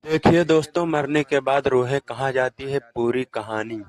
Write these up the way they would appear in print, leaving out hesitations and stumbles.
देखिए दोस्तों, मरने के बाद रूहें कहाँ जाती है, पूरी कहानी।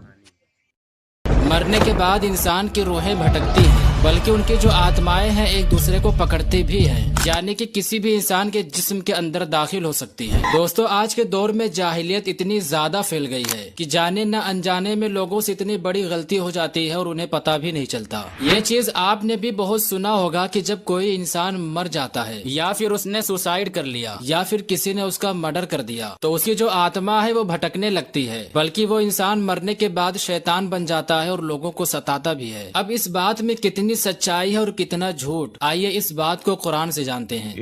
मरने के बाद इंसान की रूहें भटकती हैं, बल्कि उनकी जो आत्माएं हैं एक दूसरे को पकड़ती भी हैं, यानी कि किसी भी इंसान के जिस्म के अंदर दाखिल हो सकती हैं। दोस्तों, आज के दौर में जाहिलियत इतनी ज्यादा फैल गई है कि जाने न अनजाने में लोगों से इतनी बड़ी गलती हो जाती है और उन्हें पता भी नहीं चलता। ये चीज आपने भी बहुत सुना होगा कि जब कोई इंसान मर जाता है या फिर उसने सुसाइड कर लिया या फिर किसी ने उसका मर्डर कर दिया तो उसकी जो आत्मा है वो भटकने लगती है, बल्कि वो इंसान मरने के बाद शैतान बन जाता है और लोगों को सताता भी है। अब इस बात में कितनी सच्चाई है और कितना झूठ, आइए इस बात को कुरान से जानते हैं।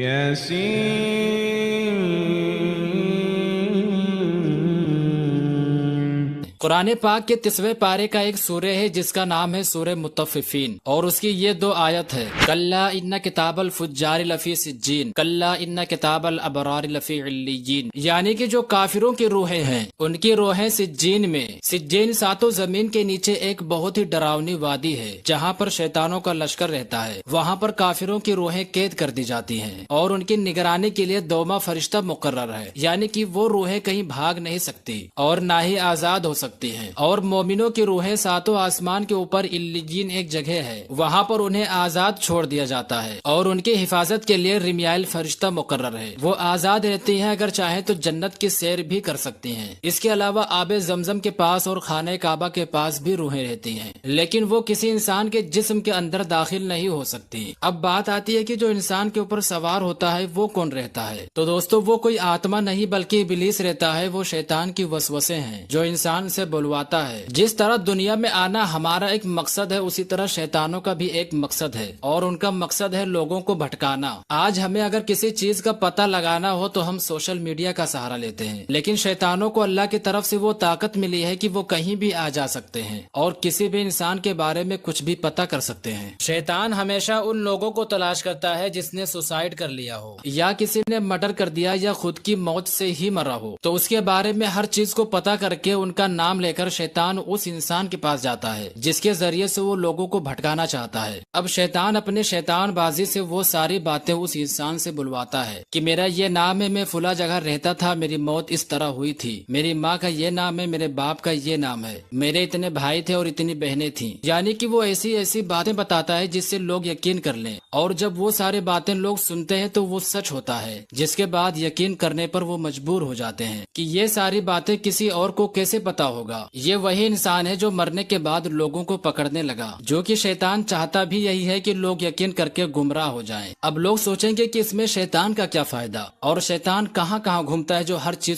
कुरान पाक के 30वें पारे का एक सूर्य है जिसका नाम है सूर्य मुत्तफिफीन, और उसकी ये 2 आयत है, कल्ला इन्ना किताबल फुज्जारी लफी सिज्जीन, कल्ला इन्ना किताबल अबरार लफी इल्लीयीन, यानी कि जो काफिरों की रूहें हैं उनकी रूहें सिज्जीन में। सिज्जीन 7 जमीन के नीचे एक बहुत ही डरावनी वादी है जहाँ पर शैतानों का लश्कर रहता है। वहाँ पर काफिरों की रूहें कैद कर दी जाती हैं और उनकी निगरानी के लिए 2वां फरिश्ता मुकर्रर है, यानी कि वो रूहें कहीं भाग नहीं सकती और ना ही आजाद हो सकती हैं। और मोमिनों की रूहें 7 आसमान के ऊपर इल्लीयीन एक जगह है, वहाँ पर उन्हें आजाद छोड़ दिया जाता है और उनकी हिफाजत के लिए रिमियाल फरिश्ता मुकर्रर है। वो आजाद रहती हैं, अगर चाहे तो जन्नत की सैर भी कर सकती हैं। इसके अलावा आबे जमजम के पास और खाने काबा के पास भी रूहें रहती हैं, लेकिन वो किसी इंसान के जिस्म के अंदर दाखिल नहीं हो सकती। अब बात आती है कि जो इंसान के ऊपर सवार होता है वो कौन रहता है। तो दोस्तों, वो कोई आत्मा नहीं बल्कि इब्लीस रहता है। वो शैतान की वसवसे हैं जो इंसान से बुलवाता है। जिस तरह दुनिया में आना हमारा एक मकसद है, उसी तरह शैतानों का भी एक मकसद है और उनका मकसद है लोगों को भटकाना। आज हमें अगर किसी चीज का पता लगाना हो तो हम सोशल मीडिया का सहारा लेते हैं, लेकिन शैतानों को अल्लाह की तरफ से वो ताकत मिली है कि वो कहीं भी आ जा सकते हैं और किसी भी इंसान के बारे में कुछ भी पता कर सकते हैं। शैतान हमेशा उन लोगों को तलाश करता है जिसने सुसाइड कर लिया हो या किसी ने मर्डर कर दिया या खुद की मौत से ही मरा हो, तो उसके बारे में हर चीज को पता करके उनका नाम लेकर शैतान उस इंसान के पास जाता है जिसके जरिए से वो लोगों को भटकाना चाहता है। अब शैतान अपने शैतान बाजी से वो सारी बातें उस इंसान से बुलवाता है कि मेरा ये नाम है, मैं फुला जगह रहता था, मेरी मौत इस तरह हुई थी, मेरी माँ का ये नाम है, मेरे बाप का ये नाम है, मेरे इतने भाई थे और इतनी बहनें थी। यानी कि वो ऐसी ऐसी बातें बताता है जिससे लोग यकीन कर लें, और जब वो सारी बातें लोग सुनते हैं तो वो सच होता है, जिसके बाद यकीन करने पर वो मजबूर हो जाते हैं कि ये सारी बातें किसी और को कैसे पता होगा। ये वही इंसान है जो मरने के बाद लोगों को पकड़ने लगा, जो कि शैतान चाहता भी यही है कि लोग यकीन करके गुमराह हो जाएं। अब लोग सोचेंगे कि इसमें शैतान का क्या फायदा, और शैतान कहाँ कहाँ घूमता है जो हर चीज